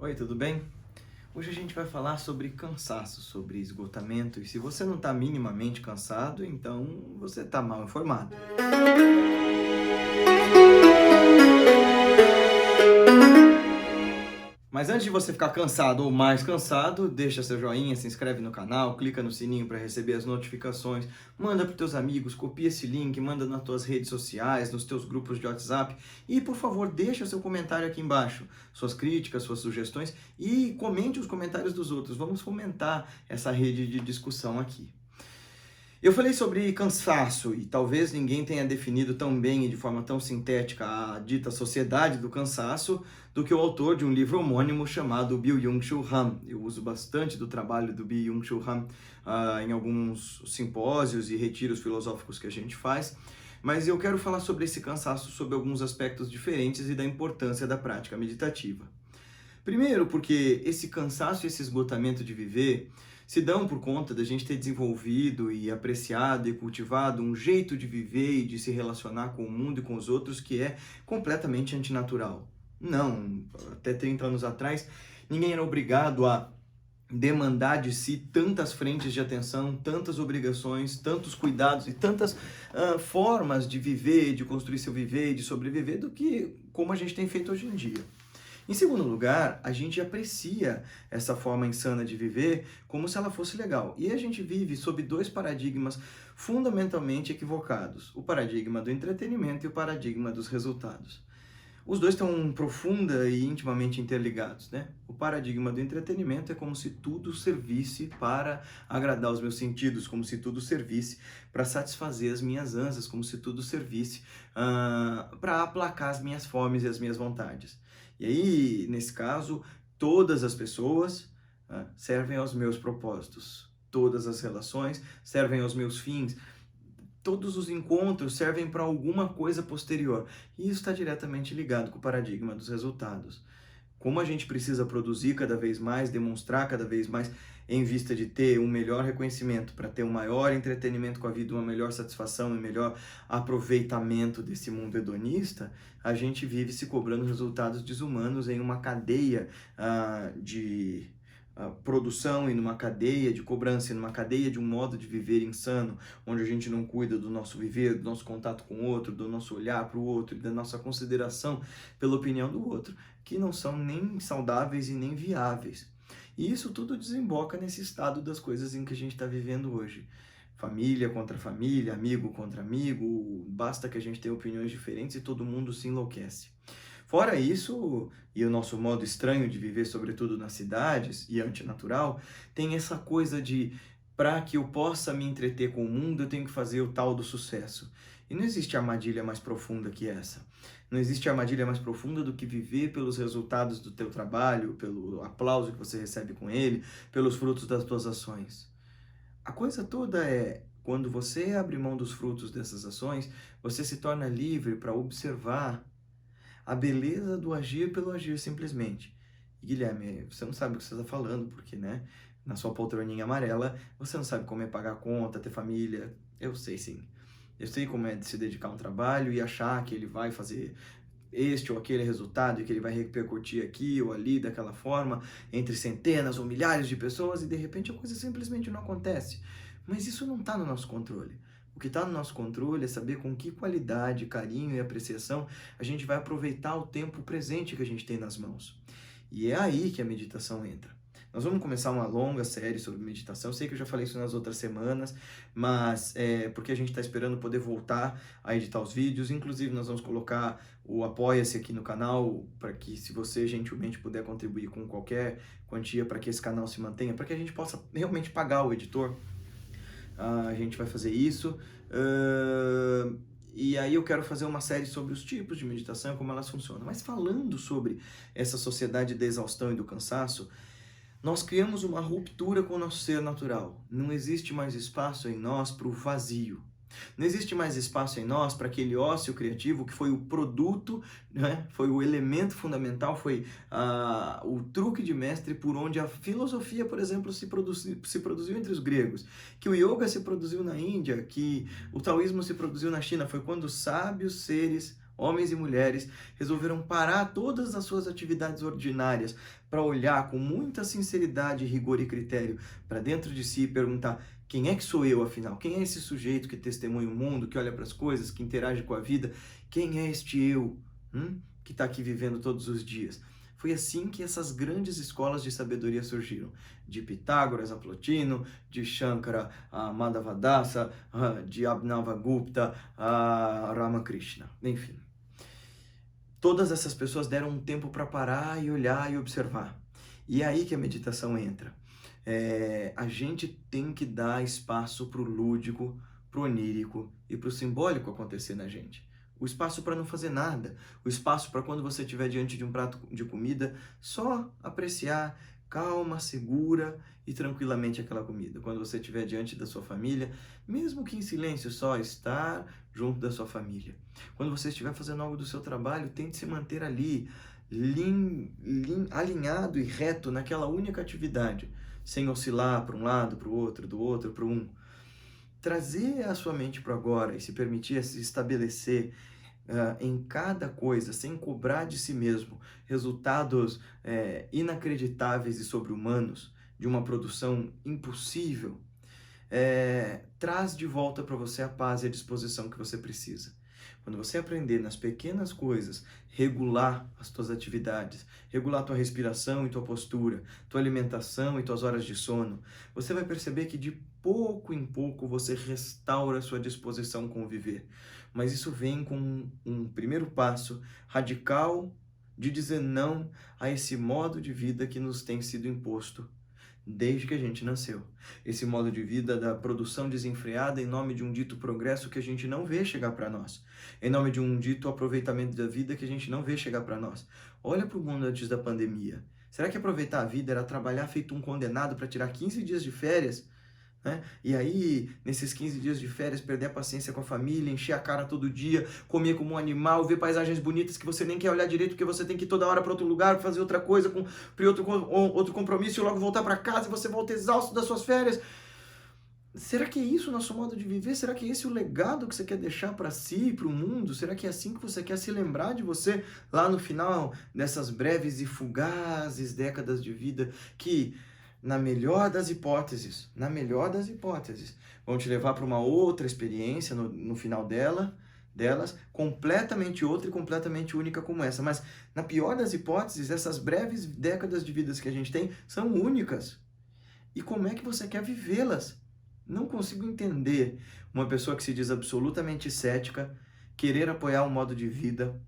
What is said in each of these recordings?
Oi, tudo bem? Hoje a gente vai falar sobre cansaço, sobre esgotamento, e se você não está minimamente cansado, então você está mal informado. Mas antes de você ficar cansado ou mais cansado, deixa seu joinha, se inscreve no canal, clica no sininho para receber as notificações, manda para os teus amigos, copia esse link, manda nas tuas redes sociais, nos teus grupos de WhatsApp e, por favor, deixa seu comentário aqui embaixo, suas críticas, suas sugestões e comente os comentários dos outros. Vamos fomentar essa rede de discussão aqui. Eu falei sobre cansaço e talvez ninguém tenha definido tão bem e de forma tão sintética a dita sociedade do cansaço do que o autor de um livro homônimo chamado Byung-Chul Han. Eu uso bastante do trabalho do Byung-Chul Han em alguns simpósios e retiros filosóficos que a gente faz, mas eu quero falar sobre esse cansaço sob alguns aspectos diferentes e da importância da prática meditativa. Primeiro, porque esse cansaço e esse esgotamento de viver se dão por conta da gente ter desenvolvido e apreciado e cultivado um jeito de viver e de se relacionar com o mundo e com os outros que é completamente antinatural. Não, até 30 anos atrás, ninguém era obrigado a demandar de si tantas frentes de atenção, tantas obrigações, tantos cuidados e tantas formas de viver, de construir seu viver e de sobreviver do que como a gente tem feito hoje em dia. Em segundo lugar, a gente aprecia essa forma insana de viver como se ela fosse legal. E a gente vive sob dois paradigmas fundamentalmente equivocados: o paradigma do entretenimento e o paradigma dos resultados. Os dois estão profunda e intimamente interligados, né? O paradigma do entretenimento é como se tudo servisse para agradar os meus sentidos, como se tudo servisse para satisfazer as minhas ânsias, como se tudo servisse para aplacar as minhas fomes e as minhas vontades. E aí, nesse caso, todas as pessoas servem aos meus propósitos, todas as relações servem aos meus fins, todos os encontros servem para alguma coisa posterior. E isso está diretamente ligado com o paradigma dos resultados. Como a gente precisa produzir cada vez mais, demonstrar cada vez mais, em vista de ter um melhor reconhecimento, para ter um maior entretenimento com a vida, uma melhor satisfação e melhor aproveitamento desse mundo hedonista, a gente vive se cobrando resultados desumanos em uma cadeia de produção e numa cadeia de cobrança, e numa cadeia de um modo de viver insano, onde a gente não cuida do nosso viver, do nosso contato com o outro, do nosso olhar para o outro e da nossa consideração pela opinião do outro, que não são nem saudáveis e nem viáveis. E isso tudo desemboca nesse estado das coisas em que a gente está vivendo hoje. Família contra família, amigo contra amigo, basta que a gente tenha opiniões diferentes e todo mundo se enlouquece. Fora isso, e o nosso modo estranho de viver, sobretudo nas cidades, e antinatural, tem essa coisa de, para que eu possa me entreter com o mundo, eu tenho que fazer o tal do sucesso. E não existe armadilha mais profunda que essa. Não existe armadilha mais profunda do que viver pelos resultados do teu trabalho, pelo aplauso que você recebe com ele, pelos frutos das tuas ações. A coisa toda é, quando você abre mão dos frutos dessas ações, você se torna livre para observar a beleza do agir pelo agir simplesmente. E, Guilherme, você não sabe o que você está falando, porque, né, na sua poltroninha amarela, você não sabe como é pagar a conta, ter família. Eu sei sim. Eu sei como é se dedicar a um trabalho e achar que ele vai fazer este ou aquele resultado e que ele vai repercutir aqui ou ali daquela forma entre centenas ou milhares de pessoas e de repente a coisa simplesmente não acontece. Mas isso não está no nosso controle. O que está no nosso controle é saber com que qualidade, carinho e apreciação a gente vai aproveitar o tempo presente que a gente tem nas mãos. E é aí que a meditação entra. Nós vamos começar uma longa série sobre meditação. Eu sei que eu já falei isso nas outras semanas, mas é porque a gente está esperando poder voltar a editar os vídeos. Inclusive, nós vamos colocar o Apoia-se aqui no canal, para que, se você gentilmente puder contribuir com qualquer quantia para que esse canal se mantenha, para que a gente possa realmente pagar o editor. A gente vai fazer isso. E aí eu quero fazer uma série sobre os tipos de meditação e como elas funcionam. Mas falando sobre essa sociedade da exaustão e do cansaço, nós criamos uma ruptura com o nosso ser natural. Não existe mais espaço em nós para o vazio. Não existe mais espaço em nós para aquele ócio criativo que foi o produto, né? Foi o elemento fundamental, foi o truque de mestre por onde a filosofia, por exemplo, se produziu entre os gregos, que o yoga se produziu na Índia, que o taoísmo se produziu na China. Foi quando sábios seres Homens e mulheres resolveram parar todas as suas atividades ordinárias para olhar com muita sinceridade, rigor e critério para dentro de si e perguntar: quem é que sou eu, afinal? Quem é esse sujeito que testemunha o mundo, que olha para as coisas, que interage com a vida? Quem é este eu, que está aqui vivendo todos os dias? Foi assim que essas grandes escolas de sabedoria surgiram. De Pitágoras a Plotino, de Shankara a Madhavadasa, de Abhinavagupta a Ramakrishna. Enfim, todas essas pessoas deram um tempo para parar e olhar e observar. E é aí que a meditação entra. A gente tem que dar espaço para o lúdico, para o onírico e para o simbólico acontecer na gente. O espaço para não fazer nada, o espaço para quando você estiver diante de um prato de comida, só apreciar calma, segura e tranquilamente aquela comida. Quando você estiver diante da sua família, mesmo que em silêncio, só estar junto da sua família. Quando você estiver fazendo algo do seu trabalho, tente se manter ali, alinhado e reto naquela única atividade, sem oscilar para um lado, para o outro, do outro para um. Trazer a sua mente para o agora e se permitir se estabelecer em cada coisa, sem cobrar de si mesmo resultados inacreditáveis e sobre-humanos de uma produção impossível, traz de volta para você a paz e a disposição que você precisa. Quando você aprender nas pequenas coisas, regular as tuas atividades, regular tua respiração e tua postura, tua alimentação e tuas horas de sono, você vai perceber que de pouco em pouco você restaura a sua disposição com o viver. Mas isso vem com um primeiro passo radical de dizer não a esse modo de vida que nos tem sido imposto desde que a gente nasceu. Esse modo de vida da produção desenfreada em nome de um dito progresso que a gente não vê chegar para nós. Em nome de um dito aproveitamento da vida que a gente não vê chegar para nós. Olha para o mundo antes da pandemia. Será que aproveitar a vida era trabalhar feito um condenado para tirar 15 dias de férias? E aí, nesses 15 dias de férias, perder a paciência com a família, encher a cara todo dia, comer como um animal, ver paisagens bonitas que você nem quer olhar direito porque você tem que ir toda hora para outro lugar, fazer outra coisa, cumprir outro compromisso e logo voltar para casa e você volta exausto das suas férias. Será que é isso o nosso modo de viver? Será que é esse o legado que você quer deixar para si e para o mundo? Será que é assim que você quer se lembrar de você lá no final dessas breves e fugazes décadas de vida que, na melhor das hipóteses, vão te levar para uma outra experiência no final delas, completamente outra e completamente única como essa. Mas, na pior das hipóteses, essas breves décadas de vidas que a gente tem são únicas. E como é que você quer vivê-las? Não consigo entender uma pessoa que se diz absolutamente cética querer apoiar um modo de vida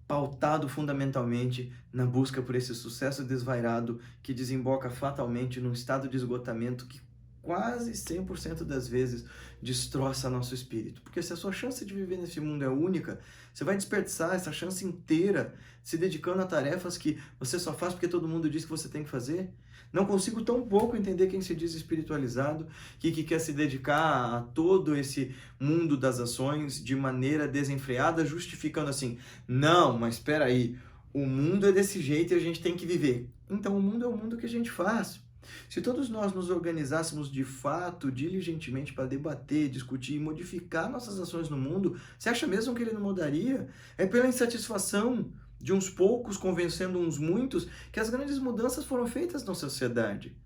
pautado fundamentalmente na busca por esse sucesso desvairado que desemboca fatalmente num estado de esgotamento que quase 100% das vezes destroça nosso espírito. Porque se a sua chance de viver nesse mundo é única, você vai desperdiçar essa chance inteira se dedicando a tarefas que você só faz porque todo mundo diz que você tem que fazer. Não consigo tão pouco entender quem se diz espiritualizado, que quer se dedicar a todo esse mundo das ações de maneira desenfreada, justificando assim: não, mas espera aí, o mundo é desse jeito e a gente tem que viver. Então o mundo é o mundo que a gente faz. Se todos nós nos organizássemos de fato, diligentemente para debater, discutir e modificar nossas ações no mundo, você acha mesmo que ele não mudaria? É pela insatisfação de uns poucos convencendo uns muitos que as grandes mudanças foram feitas na sociedade.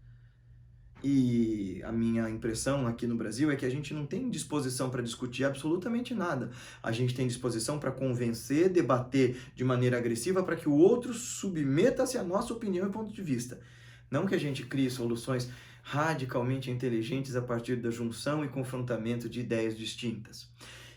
E a minha impressão aqui no Brasil é que a gente não tem disposição para discutir absolutamente nada. A gente tem disposição para convencer, debater de maneira agressiva para que o outro submeta-se à nossa opinião e ponto de vista. Não que a gente crie soluções radicalmente inteligentes a partir da junção e confrontamento de ideias distintas.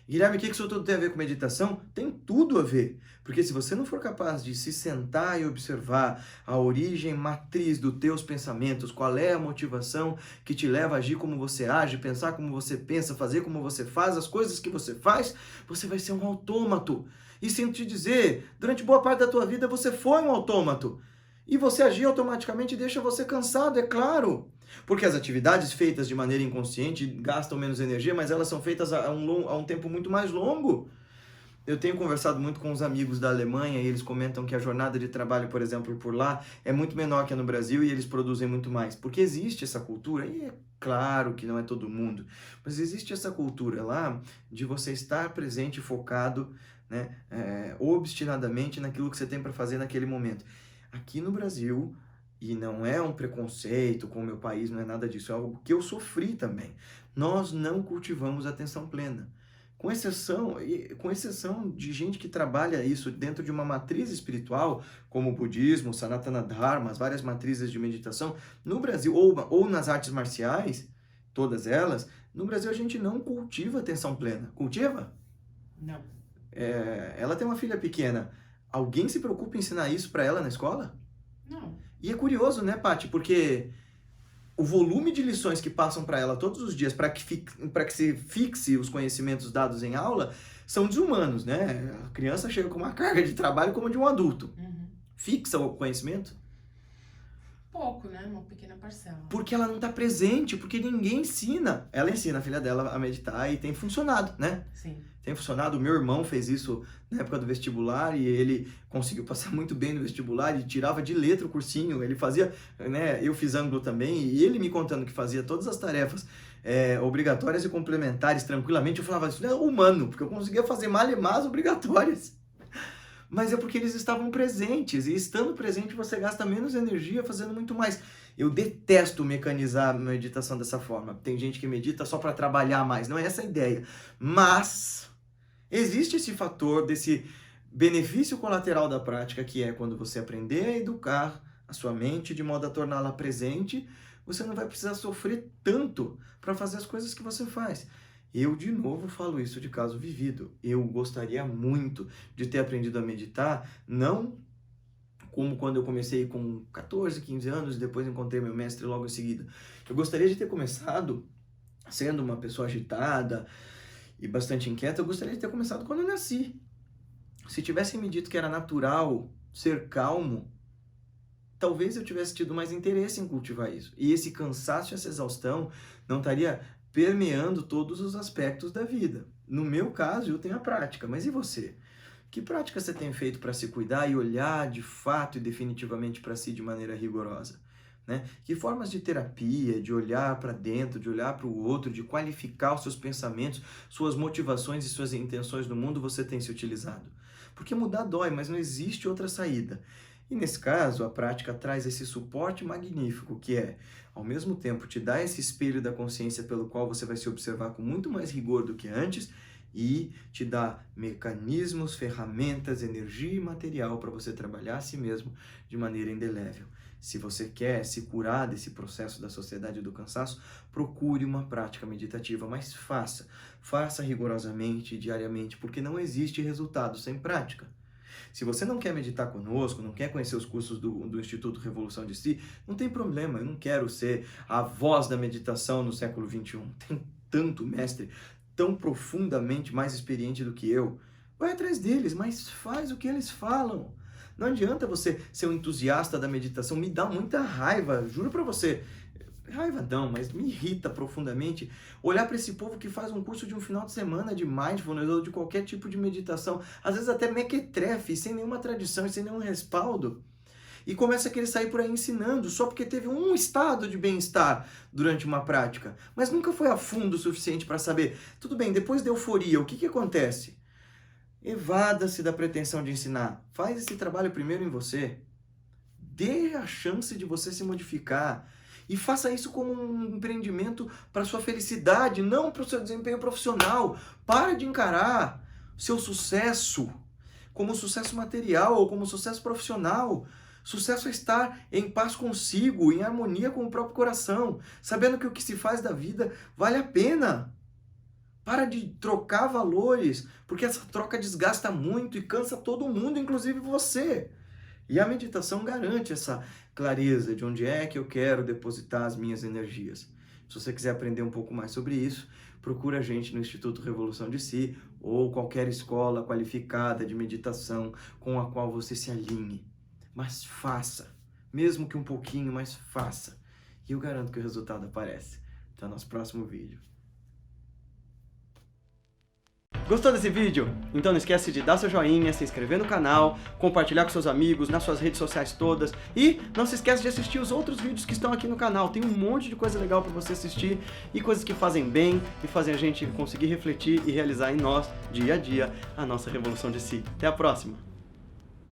Guilherme, o que isso tudo tem a ver com meditação? Tem tudo a ver, porque se você não for capaz de se sentar e observar a origem matriz dos teus pensamentos, qual é a motivação que te leva a agir como você age, pensar como você pensa, fazer como você faz, as coisas que você faz, você vai ser um autômato. E sinto te dizer, durante boa parte da tua vida você foi um autômato. E você agir automaticamente deixa você cansado, é claro. Porque as atividades feitas de maneira inconsciente gastam menos energia, mas elas são feitas a um tempo muito mais longo. Eu tenho conversado muito com os amigos da Alemanha e eles comentam que a jornada de trabalho, por exemplo, por lá é muito menor que a no Brasil e eles produzem muito mais. Porque existe essa cultura, e é claro que não é todo mundo, mas existe essa cultura lá de você estar presente e focado né, obstinadamente naquilo que você tem para fazer naquele momento. Aqui no Brasil, e não é um preconceito com o meu país, não é nada disso, é algo que eu sofri também. Nós não cultivamos a atenção plena. Com exceção de gente que trabalha isso dentro de uma matriz espiritual, como o budismo, o Sanatana Dharma, as várias matrizes de meditação, no Brasil, ou nas artes marciais, todas elas, no Brasil a gente não cultiva atenção plena. Cultiva? Não. Ela tem uma filha pequena. Alguém se preocupa em ensinar isso para ela na escola? Não. E é curioso, né, Paty? Porque o volume de lições que passam para ela todos os dias para que se fixe os conhecimentos dados em aula são desumanos, né? A criança chega com uma carga de trabalho como de um adulto. Uhum. Fixa o conhecimento? Pouco, né? Uma pequena parcela. Porque ela não está presente, porque ninguém ensina. Ela ensina a filha dela a meditar e tem funcionado, né? Sim. Tem funcionado. O meu irmão fez isso na época do vestibular e ele conseguiu passar muito bem no vestibular e tirava de letra o cursinho. Ele fazia, né? Eu fiz ângulo também e ele me contando que fazia todas as tarefas obrigatórias e complementares tranquilamente. Eu falava, isso não é humano, porque eu conseguia fazer mal as obrigatórias. Mas é porque eles estavam presentes, e estando presente você gasta menos energia fazendo muito mais. Eu detesto mecanizar a meditação dessa forma. Tem gente que medita só para trabalhar mais, não é essa a ideia. Mas existe esse fator desse benefício colateral da prática, que é quando você aprender a educar a sua mente de modo a torná-la presente, você não vai precisar sofrer tanto para fazer as coisas que você faz. Eu, de novo, falo isso de caso vivido. Eu gostaria muito de ter aprendido a meditar, não como quando eu comecei com 14, 15 anos e depois encontrei meu mestre logo em seguida. Eu gostaria de ter começado sendo uma pessoa agitada e bastante inquieta, eu gostaria de ter começado quando eu nasci. Se tivessem me dito que era natural ser calmo, talvez eu tivesse tido mais interesse em cultivar isso. E esse cansaço e essa exaustão não estaria permeando todos os aspectos da vida. No meu caso, eu tenho a prática, mas e você? Que prática você tem feito para se cuidar e olhar de fato e definitivamente para si de maneira rigorosa? Né? Que formas de terapia, de olhar para dentro, de olhar para o outro, de qualificar os seus pensamentos, suas motivações e suas intenções no mundo você tem se utilizado? Porque mudar dói, mas não existe outra saída. E nesse caso, a prática traz esse suporte magnífico que é, ao mesmo tempo, te dar esse espelho da consciência pelo qual você vai se observar com muito mais rigor do que antes e te dá mecanismos, ferramentas, energia e material para você trabalhar a si mesmo de maneira indelével. Se você quer se curar desse processo da sociedade do cansaço, procure uma prática meditativa, mas faça rigorosamente, diariamente, porque não existe resultado sem prática. Se você não quer meditar conosco, não quer conhecer os cursos do Instituto Revolução de Si, não tem problema, eu não quero ser a voz da meditação no século XXI. Tem tanto mestre, tão profundamente mais experiente do que eu. Vai atrás deles, mas faz o que eles falam. Não adianta você ser um entusiasta da meditação, me dá muita raiva, juro pra você. Raiva não, mas me irrita profundamente olhar para esse povo que faz um curso de um final de semana de mindfulness ou de qualquer tipo de meditação, às vezes até mequetrefe, sem nenhuma tradição e sem nenhum respaldo, e começa a querer sair por aí ensinando só porque teve um estado de bem-estar durante uma prática, mas nunca foi a fundo o suficiente para saber, tudo bem, depois da euforia, o que acontece? Evada-se da pretensão de ensinar, faz esse trabalho primeiro em você, dê a chance de você se modificar, e faça isso como um empreendimento para sua felicidade, não para o seu desempenho profissional. Para de encarar seu sucesso como sucesso material ou como sucesso profissional. Sucesso é estar em paz consigo, em harmonia com o próprio coração, sabendo que o que se faz da vida vale a pena. Para de trocar valores, porque essa troca desgasta muito e cansa todo mundo, inclusive você. E a meditação garante essa clareza de onde é que eu quero depositar as minhas energias. Se você quiser aprender um pouco mais sobre isso, procura a gente no Instituto Revolução de Si ou qualquer escola qualificada de meditação com a qual você se alinhe. Mas faça, mesmo que um pouquinho, mas faça. E eu garanto que o resultado aparece. Até o nosso próximo vídeo. Gostou desse vídeo? Então não esquece de dar seu joinha, se inscrever no canal, compartilhar com seus amigos, nas suas redes sociais todas. E não se esquece de assistir os outros vídeos que estão aqui no canal. Tem um monte de coisa legal para você assistir e coisas que fazem bem e fazem a gente conseguir refletir e realizar em nós, dia a dia, a nossa revolução de si. Até a próxima!